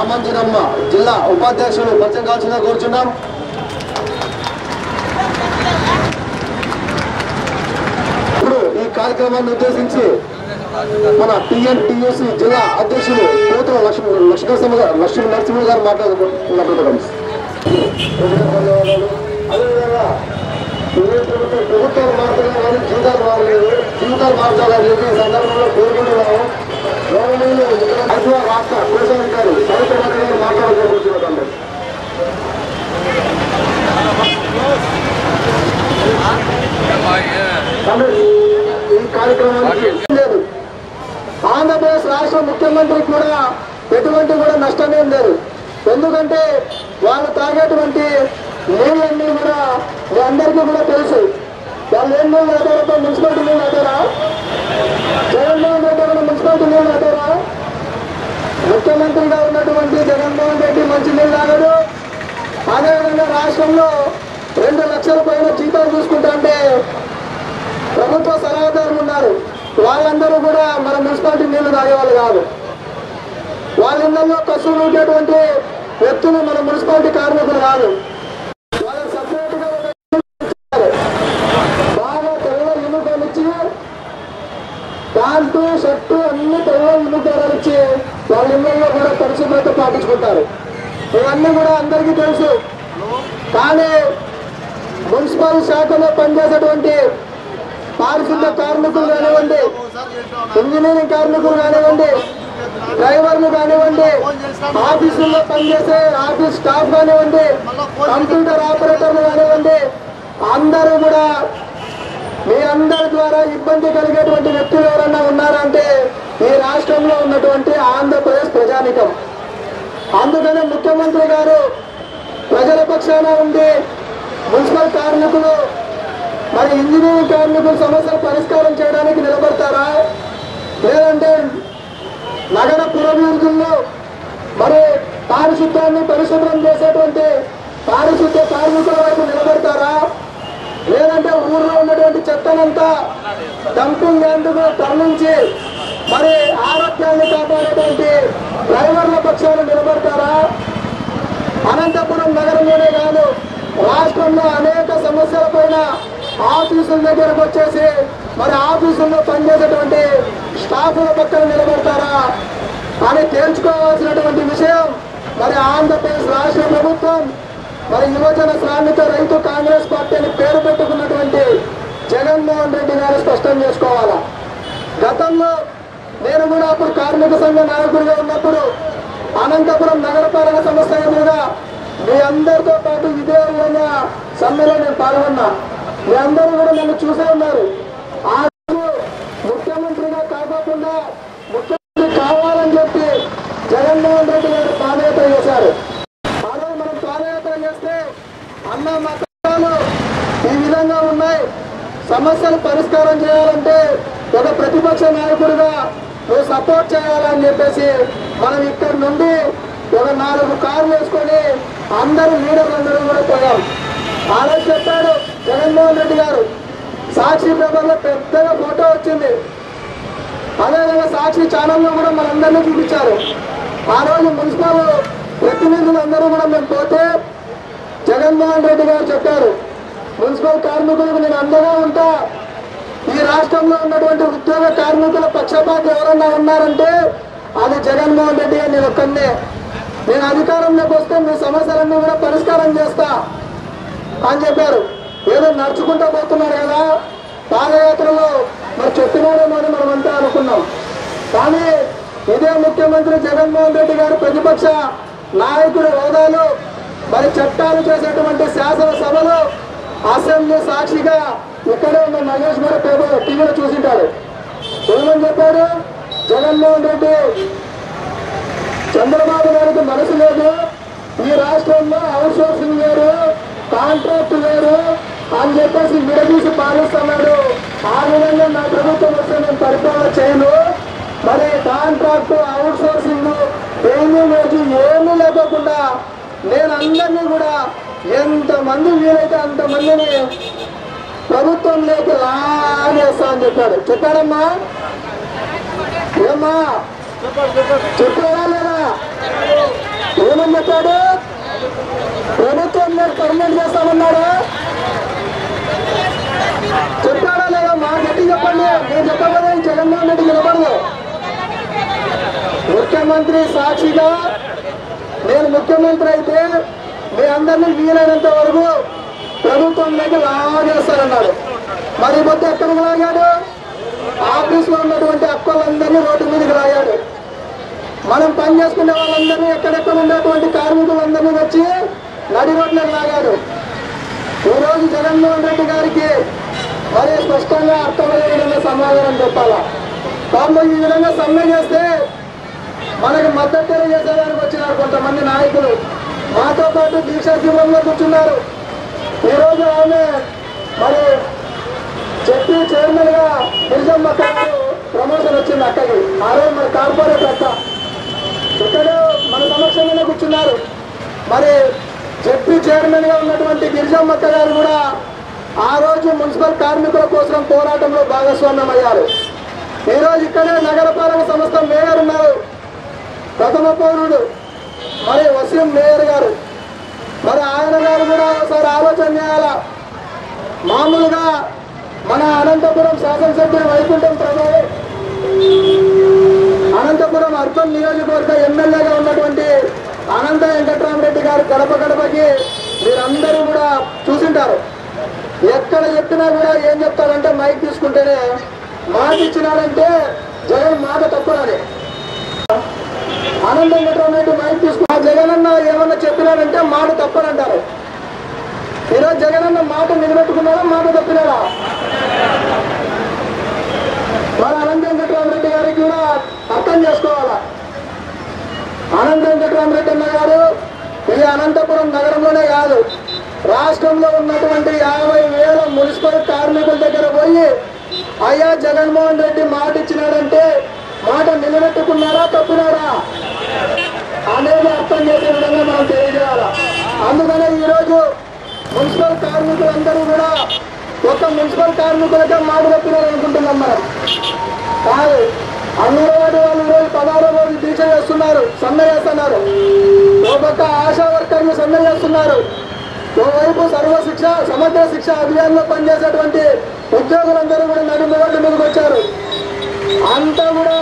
రామంజనమ్మ జిల్లా ఉపాధ్యక్షులు పరిచయం కావాల్సిందిగా కోరుచున్నాం. ఇప్పుడు ఈ కార్యక్రమాన్ని ఉద్దేశించి మన టిఎన్టీయూసీ జిల్లా అధ్యక్షులు పోతుల లక్ష్మీ నరసింహ గారు మాట్లాడుకుంటున్నాం. అదేవిధంగా ప్రభుత్వాలు మార్చాలని జీవితాలు మారలేదు, జీవితాలు మార్చాలని చెప్పి ఈ సందర్భంలో కోరుకుంటున్నాము. రాష్ట్ర కోశాధికారి సవిత గారు మాట్లాడుకోబోతున్నారండి. ఈ కార్యక్రమానికి లేదు. ఆంధ్రప్రదేశ్ రాష్ట్ర ముఖ్యమంత్రికి కూడా ఎటువంటి కూడా నష్టమేం లేదు. ఎందుకంటే వాళ్ళు తాగేటువంటి నీళ్ళన్నీ కూడా మీ అందరికీ కూడా తెలుసు. వాళ్ళు ఏం నీళ్ళు తాగారో మున్సిపాలిటీ నీళ్ళు తాగారా, జగన్మోహన్ రెడ్డి కూడా మున్సిపాలిటీ నీళ్ళు తాగారా? ముఖ్యమంత్రిగా ఉన్నటువంటి జగన్మోహన్ రెడ్డి మంచి నీళ్ళు తాగాడు. అదేవిధంగా రాష్ట్రంలో 2 లక్షల పైన జీతాలు చూసుకుంటా అంటే ప్రభుత్వ సలహాదారులు ఉన్నారు. వాళ్ళందరూ కూడా మన మున్సిపాలిటీ నీళ్లు తాగేవాళ్ళు కాదు. వాళ్ళ ఇళ్లలో కసులు ఉండేటువంటి వ్యక్తులు మన మున్సిపాలిటీ కార్మికులు కాదు. వాళ్ళకి సపరేట్ గా బాగా తెల్ల యూనిఫామ్ ఇచ్చి ప్యాంటు షర్టు అన్ని తెల్ల యూనిఫామ్ ఇచ్చి వాళ్ళ ఇళ్లలో కూడా పరిశుభ్రత పాటించుకుంటారు. ఇవన్నీ కూడా అందరికీ తెలుసు. కానీ మున్సిపల్ శాఖలో పనిచేసేటువంటి పారిశుద్ధ కార్మికులు కానివ్వండి, ఇంజనీరింగ్ కార్మికులు కానివ్వండి, డ్రైవర్లు కానివ్వండి, ఆఫీసుల్లో పనిచేసే ఆఫీస్ స్టాఫ్ కానివ్వండి, కంప్యూటర్ ఆపరేటర్లు కానివ్వండి, అందరూ కూడా మీ అందరి ద్వారా ఇబ్బంది కలిగేటువంటి వ్యక్తులు ఎవరన్నా ఉన్నారంటే ఈ రాష్ట్రంలో ఉన్నటువంటి ఆంధ్రప్రదేశ్ ప్రజానికం. అందుకనే ముఖ్యమంత్రి గారు ప్రజల పక్షాన ఉండి మున్సిపల్ కార్మికులు మరి ఇంజనీరింగ్ కార్మికుల సమస్యలు పరిష్కారం చేయడానికి నిలబడతారా, లేదంటే నగర పురవీధుల్లో మరి పారిశుద్ధ్యాన్ని పరిశుభ్రం చేసేటువంటి పారిశుద్ధ్య కార్మికుల వైపు నిలబడతారా, లేదంటే ఊర్లో ఉన్నటువంటి చెత్తనంతా డంపింగ్ ఎందుకు తరలించి మరి ఆరోగ్యాన్ని కాపాడేటువంటి డ్రైవర్ల పక్షాలు నిలబడతారా? అనంతపురం నగరంలోనే కాదు రాష్ట్రంలో అనేక సమస్యల పైన ఆఫీసుల దగ్గరకు వచ్చేసి మరి ఆఫీసుల్లో పనిచేసేటువంటి స్టాఫ్ల పక్కన నిలబడతారా అని తేల్చుకోవాల్సినటువంటి విషయం మరి ఆంధ్రప్రదేశ్ రాష్ట్ర ప్రభుత్వం మరి యువజన శ్రామిక రైతు కాంగ్రెస్ పార్టీని పేరు పెట్టుకున్నటువంటి జగన్మోహన్ రెడ్డి గారు స్పష్టం చేసుకోవాలా. గతంలో నేను కూడా అప్పుడు కార్మిక సంఘ నాయకుడిగా ఉన్నప్పుడు అనంతపురం నగరపాలక సంస్థ ఎదురుగా మీ అందరితో పాటు ఇదే విధంగా సమ్మెలో నేను పాల్గొన్నా. మీ అందరూ కూడా నన్ను చూసే ఉన్నారు. ఆ రోజు ముఖ్యమంత్రిగా కాకుండా ముఖ్యమంత్రి కావాలని చెప్పి జగన్మోహన్ రెడ్డి గారు పాదయాత్ర చేశారు. ఆ రోజు మనం పాదయాత్ర చేస్తే అన్న మా కష్టాలు ఈ విధంగా ఉన్నాయి, సమస్యలు పరిష్కారం చేయాలంటే ఒక ప్రతిపక్ష నాయకుడిగా నువ్వు సపోర్ట్ చేయాలని చెప్పేసి మనం ఇక్కడ నుండి ఒక 4 కార్లు వేసుకొని అందరూ లీడర్లందరూ కూడా పోయాం. ఆ రోజు చెప్పాడు జగన్మోహన్ రెడ్డి గారు, సాక్షి పేపర్లో పెద్దగా ఫోటో వచ్చింది. అదేవిధంగా సాక్షి ఛానల్లో కూడా మనందరినీ చూపించారు. ఆ రోజు మున్సిపల్ ప్రతినిధులందరూ కూడా మేము పోతే జగన్మోహన్ రెడ్డి గారు చెప్పారు, మున్సిపల్ కార్మికులకు నేను అండగా ఉంటా, ఈ రాష్ట్రంలో ఉన్నటువంటి ఉద్యోగ కార్మికుల పక్షపాతి ఎవరన్నా ఉన్నారంటే అది జగన్మోహన్ రెడ్డి గారు నేను ఒక్కనే. నేను అధికారంలోకి వస్తే మీ సమస్యలన్నీ కూడా పరిష్కారం చేస్తా అని చెప్పారు. ఏదో నడుచుకుంటూ పోతున్నారు కదా పాదయాత్రలో, మరి చెప్పినారేమో అని మనం అంతా అనుకున్నాం. కానీ ఇదే ముఖ్యమంత్రి జగన్మోహన్ రెడ్డి గారు ప్రతిపక్ష నాయకుడి హోదాలో మరి చట్టాలు చేసేటువంటి శాసనసభలో అసెంబ్లీ సాక్షిగా ఇక్కడే ఉన్న నగేష్ కూడా టీవీలో చూసింటాడు. ఏమని చెప్పాడు జగన్మోహన్ రెడ్డి, చంద్రబాబు గారికి మనసు లేదు, ఈ రాష్ట్రంలో అవుట్ సోర్సింగ్ వేరు కాంట్రాక్ట్ వేరు అని చెప్పేసి విడదీసి పాలిస్తున్నాడు. ఆ విధంగా నా ప్రభుత్వం వస్తే నేను పరిపాలన చేయను, మరి కాంట్రాక్ట్ అవుట్ సోర్సింగ్ ఏమీ లేకోకుండా నేను అందరినీ కూడా ఎంతమంది వీలైతే అంతమందిని ప్రభుత్వంలోకి లాగేస్తా అని చెప్పాడమ్మా. ఏమ్మా చెప్పాడా లేదా? మాట్లాడు? ప్రభుత్వం పర్మనెంట్ చేస్తామన్నాడా? చెప్పాడా లేదా? మా గట్టి చెప్పండి. నేను చెప్పకపోతే జగన్మోహన్ రెడ్డి నిలబడదు. ముఖ్యమంత్రి సాక్షిగా నేను ముఖ్యమంత్రి అయితే మీ అందరినీ వీలైనంత వరకు ప్రభుత్వంలోకి లాగేస్తారన్నాడు. మరి మొత్తం ఎక్కడికి లాగాడు? ఆఫీసులో ఉన్నటువంటి అక్కలందరినీ రోడ్డు మీదకి లాగాడు. మనం పని చేసుకునే వాళ్ళందరినీ ఎక్కడెక్కడ ఉన్నటువంటి కార్మికులందరినీ వచ్చి నడి రోడ్లకు లాగాడు. ఈరోజు జగన్మోహన్ రెడ్డి గారికి మరి స్పష్టంగా అర్థమయ్యే విధంగా సమాధానం చెప్పాలా. పాపం ఈ విధంగా సమ్మె చేస్తే మనకు మద్దతు తెలియజేసేదానికి వచ్చినారు కొంతమంది నాయకులు. మాతో పాటు దీక్షా శిబిరంలో కూర్చున్నారు. ఈరోజు ఆమె మరి చెప్పి చైర్మన్ గా నిజం అక్కకు ప్రమోషన్ వచ్చింది. అక్కకి ఆ రోజు మరి కార్పొరేట్ అక్క ఇక్కడే మన సమక్షంలోనే కూర్చున్నారు. మరి చెప్పి చైర్మన్ గా ఉన్నటువంటి గిరిజమ్మక్క గారు కూడా ఆ రోజు మున్సిపల్ కార్మికుల కోసం పోరాటంలో భాగస్వామ్యం అయ్యారు. ఈరోజు ఇక్కడే నగరపాలక సంస్థ మేయర్ ఉన్నారు, ప్రథమ పౌరుడు మరి వసీం మేయర్ గారు. మరి ఆయన గారు కూడా ఒకసారి ఆలోచన చేయాలా. మామూలుగా మన అనంతపురం శాసనసభ్యులు వైకుంఠం ప్రభు అనంతపురం అర్బన్ నియోజకవర్గ ఎమ్మెల్యేగా ఉన్నటువంటి అనంత వెంకట్రామరెడ్డి గారు గడప గడపకి మీరందరూ కూడా చూసింటారు. ఎక్కడ చెప్పినా కూడా ఏం చెప్తారంటే మైక్ తీసుకుంటేనే మాట ఇచ్చినాడంటే జగన్ మాట తప్పునని. అనంత వెంకట్రామరెడ్డి మైక్ తీసుకున్నా జగన్ అన్న ఏమన్నా చెప్పినాడంటే మాట తప్పనంటారు. ఈరోజు జగన్ అన్న మాట నిలబెట్టుకున్నాడా, మాట తప్పినాడా? మరి అనంత వెంకట్రామరెడ్డి గారికి కూడా అర్థం చేసుకోవాలా. అనంత వెంకట్రామరెడ్డి అన్న గారు ఈ అనంతపురం నగరంలోనే కాదు, రాష్ట్రంలో ఉన్నటువంటి 50,000 మున్సిపల్ కార్మికుల దగ్గర పోయి అయ్యా జగన్మోహన్ రెడ్డి మాట ఇచ్చినాడంటే మాట నిలబెట్టుకున్నారా, తప్పినారా అనేది అర్థం చేసే విధంగా మనం తెలియజేయాలా. అందుకనే ఈరోజు మున్సిపల్ కార్మికులందరూ కూడా ఒక మున్సిపల్ కార్మికులకే మాట తప్పినారనుకుంటున్నాం మనం. కాదు, అంగన్వాడీ వాళ్ళు ఈరోజు 16వ రోజు దీక్ష చేస్తున్నారు, సమ్మె చేస్తున్నారు. ఓ పక్క ఆశా వర్కర్లు సమ్మె చేస్తున్నారు, ఓవైపు సర్వశిక్ష సమగ్ర శిక్ష అభియాన్లో పనిచేసేటువంటి ఉద్యోగులందరూ కూడా నడుము రోడ్ల మీదకి వచ్చారు. అంతా కూడా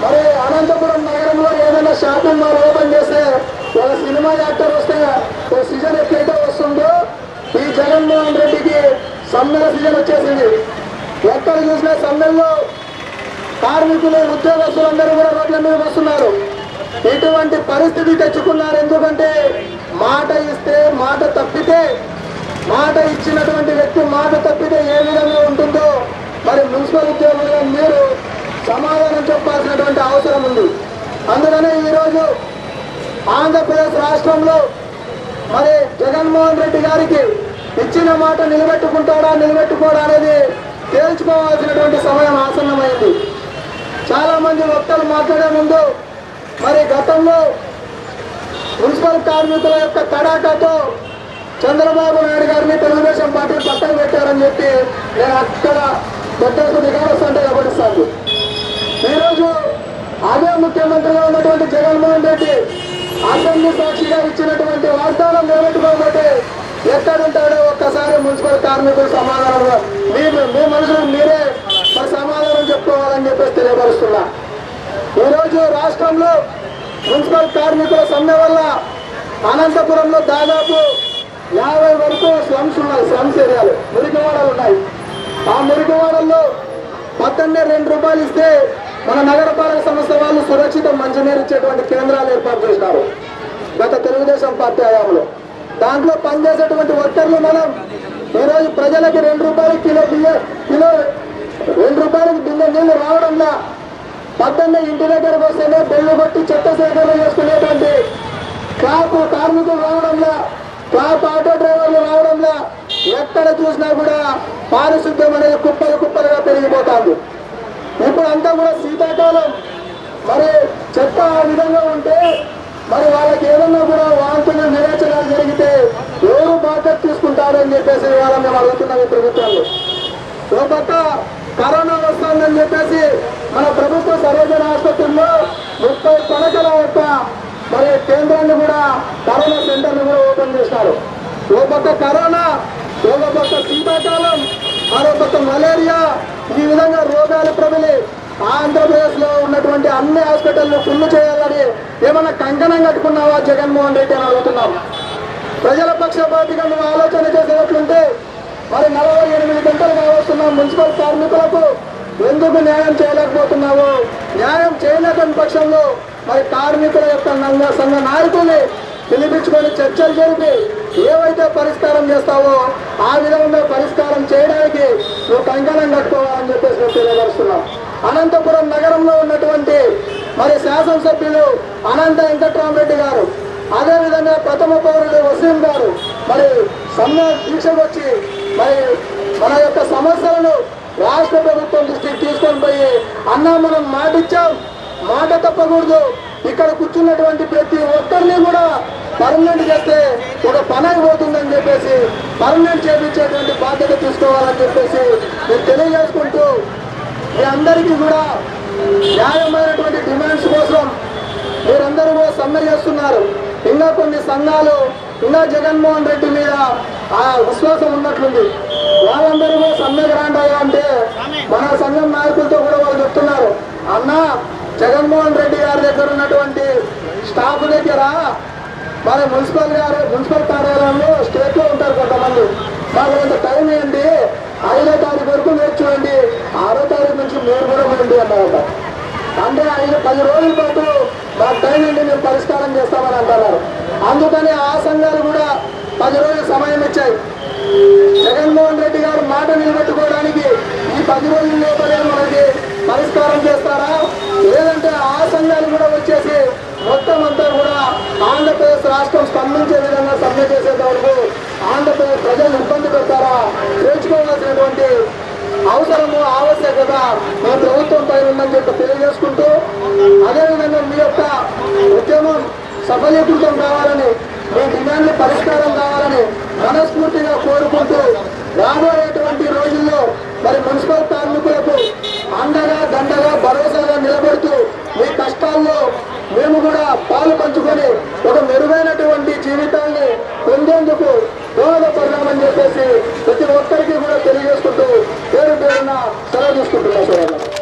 మరి అనంతపురం నగరంలో ఏదైనా షాపింగ్ మాల్ ఓపెన్ చేస్తే ఒక సినిమా యాక్టర్ వస్తే ఒక సీజన్ ఎట్లయితే వస్తుందో ఈ జగన్మోహన్ రెడ్డికి సమ్మెల సీజన్ వచ్చేసింది. ఎక్కడ చూసినా సమ్మెల్లో కార్మికులు ఉద్యోగస్తులందరూ కూడా రోడ్ల మీద వస్తున్నారు. ఇటువంటి పరిస్థితి తెచ్చుకున్నారు. ఎందుకంటే మాట ఇస్తే మాట తప్పితే, మాట ఇచ్చినటువంటి వ్యక్తి మాట తప్పితే ఏ విధంగా ఉంటుందో మరి మున్సిపల్ ఉద్యోగులుగా మీరు సమాధానం చెప్పాల్సినటువంటి అవసరం ఉంది. అందుకనే ఈరోజు ఆంధ్రప్రదేశ్ రాష్ట్రంలో మరి జగన్మోహన్ రెడ్డి గారికి ఇచ్చిన మాట నిలబెట్టుకుంటాడా నిలబెట్టుకోడా అనేది తేల్చుకోవాల్సినటువంటి సమయం ఆసన్నమైంది. చాలా మంది వక్తలు మాట్లాడే ముందు మరి గతంలో మున్సిపల్ కార్మికుల యొక్క తడాకాతో చంద్రబాబు నాయుడు గారిని తెలుగుదేశం పార్టీ పక్కన పెట్టారని చెప్పి నేను అక్కడ కొట్టేసి దిగాల్సింటే గమనిస్తాను. ఈరోజు అదే ముఖ్యమంత్రిగా ఉన్నటువంటి జగన్మోహన్ రెడ్డి అసెంబ్లీ సాక్షిగా ఇచ్చినటువంటి వాగ్దానం నిలబెట్టుకోకపోతే ఎక్కడుంటాడో ఒక్కసారి మున్సిపల్ కార్మికులు సమాధానంగా మీ మనుషులు మీరే మరి సమాధానం చెప్పుకోవాలని చెప్పేసి తెలియపరుస్తున్నా. ఈరోజు రాష్ట్రంలో మున్సిపల్ కార్మికుల సమ్మె వల్ల అనంతపురంలో దాదాపు 50 వరకు స్లమ్స్ ఉన్నాయి, స్లమ్స్ ఏరియాలు, మురికివాడలు ఉన్నాయి. ఆ మురికివాడల్లో పక్కనే ₹2 ఇస్తే మన నగరపాలక సంస్థ వాళ్ళు సురక్షిత మంచినీరు ఇచ్చేటువంటి కేంద్రాలు ఏర్పాటు చేసినారు గత తెలుగుదేశం పార్టీ హయాంలో. దాంట్లో పనిచేసేటువంటి వర్కర్లు మనం ఈరోజు ప్రజలకి ₹2 కిలో ₹2 బిందె నీళ్లు రావడంలా, పక్కనే ఇంటి దగ్గరకు వస్తేనే బెల్లు కొట్టి చెత్త సేకరణ చేసుకునేటువంటి క్లాప్ కార్మికులు రావడంలా, క్లాప్ ఆటో డ్రైవర్లు రావడంలా, ఎక్కడ చూసినా కూడా పారిశుద్ధ్యం అనేది కుప్పలు కుప్పలుగా పెరిగిపోతుంది. ఇప్పుడు అంతా కూడా శీతాకాలం, మరి చెత్త ఆ విధంగా ఉంటే మరి వాళ్ళకి ఏదన్నా కూడా వాంతులు విరేచనాలు జరిగితే ఎవరు బాధ్యత తీసుకుంటారని చెప్పేసి ఇవాళ మేము అడుగుతున్నాం ఈ ప్రభుత్వాన్ని. ఒక పక్క కరోనా వస్తుందని చెప్పేసి మన ప్రభుత్వ సర్వజన ఆసుపత్రుల్లో 30 పడకల యొక్క మరి కేంద్రాన్ని కూడా కరోనా సెంటర్ని కూడా ఓపెన్ చేశారు. ఓ పక్క కరోనా, ఒక పక్క శీతాకాలం, మరో పక్క మలేరియా, ఈ విధంగా రోగాలు ప్రబలి ఆంధ్రప్రదేశ్ లో ఉన్నటువంటి అన్ని హాస్పిటల్ను ఫుల్ చేయాలని ఏమన్నా కంకణం కట్టుకున్నావా జగన్మోహన్ రెడ్డి అని అడుగుతున్నాం. ప్రజల పక్షపాతిగా నువ్వు ఆలోచన చేసేటట్లుంటే మరి 48 గంటలు కావస్తున్న మున్సిపల్ కార్మికులకు ఎందుకు న్యాయం చేయలేకపోతున్నావు? న్యాయం చేయలేని పక్షంలో మరి కార్మికుల యొక్క సంఘ నాయకుల్ని పిలిపించుకొని చర్చలు జరిపి ఏవైతే పరిష్కారం చేస్తావో ఆ విధంగా పరిష్కారం చేయడానికి నువ్వు కంకణం కట్టుకోవాలని చెప్పేసి మేము తెలియపరుస్తున్నాం. అనంతపురం నగరంలో ఉన్నటువంటి మరి శాసనసభ్యులు అనంత వెంకట్రామరెడ్డి గారు, అదేవిధంగా ప్రథమ పౌరుడు వసీం గారు మరి సమ్మె దీక్షకు వచ్చి మరి మన యొక్క సమస్యలను రాష్ట్ర ప్రభుత్వం దృష్టికి తీసుకొని పోయి అన్నా మనం మాటిచ్చాం, మాట తప్పకూడదు, ఇక్కడ కూర్చున్నటువంటి ప్రతి ఒక్కరిని కూడా పర్మనెంట్ చేస్తే ఒక పని అయిపోతుందని చెప్పేసి పర్మనెంట్ చేయించేటువంటి బాధ్యత తీసుకోవాలని చెప్పేసి నేను తెలియజేసుకుంటూ మీ అందరికీ కూడా న్యాయమైనటువంటి డిమాండ్స్ కోసం మీరందరూ కూడా సమ్మె చేస్తున్నారు. ఇంకా కొన్ని సంఘాలు ఇంకా జగన్మోహన్ రెడ్డి మీద ఆ విశ్వాసం ఉన్నట్లుంది. వాళ్ళందరూ కూడా సమ్మెకు రాంటాయా అంటే మన సంఘం నాయకులతో కూడా వాళ్ళు చెప్తున్నారు, అన్నా జగన్మోహన్ రెడ్డి గారి దగ్గర ఉన్నటువంటి స్టాఫ్ దగ్గర మరి మున్సిపల్ కార్యాలయంలో స్టేట్ లో ఉంటారు కొంతమంది, మాకు కొంత టైం ఏంటి, 5వ తారీఖు వరకు మీరు చూడండి, 6వ తారీఖు నుంచి మీరు కూడా ఉండండి అన్నారట. అంటే 10 రోజుల పాటు మాకు టైం ఏంటి, మేము పరిష్కారం చేస్తామని అంటున్నారు. అందుకని ఆ సంఘాలు కూడా 10 రోజులు సమయం ఇచ్చాయి. జగన్మోహన్ రెడ్డి గారు మాట నిలబెట్టుకోవడానికి ఈ 10 రోజుల లోపలే మనకి పరిష్కారం చేస్తారా, లేదంటే ఆ సంఘాలు కూడా వచ్చేసి మొత్తం అంతా కూడా ఆంధ్రప్రదేశ్ రాష్ట్రం స్పందించే విధంగా సమ్మె చేసేంత వరకు ఆంధ్రప్రదేశ్ ప్రజలు ఇబ్బంది పెడతారా తెలుసుకోవాల్సినటువంటి అవసరము ఆవశ్యకత మా ప్రభుత్వం పైన ఉందని చెప్పి తెలియజేసుకుంటూ, అదేవిధంగా మీ యొక్క ఉద్యమం సఫలీకృతం కావాలని, మీ డిమాండ్లు పరిష్కారం కావాలని మనస్ఫూర్తిగా కోరుకుంటూ రాబోయేటువంటి రోజుల్లో మరి మున్సిపల్ కార్మికులకు అండగా దండగా భరోసాగా నిలబడుతూ మీ కష్టాల్లో మేము కూడా పాలు పంచుకొని ఒక మెరుగైనటువంటి జీవితాన్ని పొందేందుకు దోహదపడదామని చెప్పేసి ప్రతి ఒక్కరికి కూడా తెలియజేసుకుంటూ పేరు పేరున సెలవు తీసుకుంటున్నాం.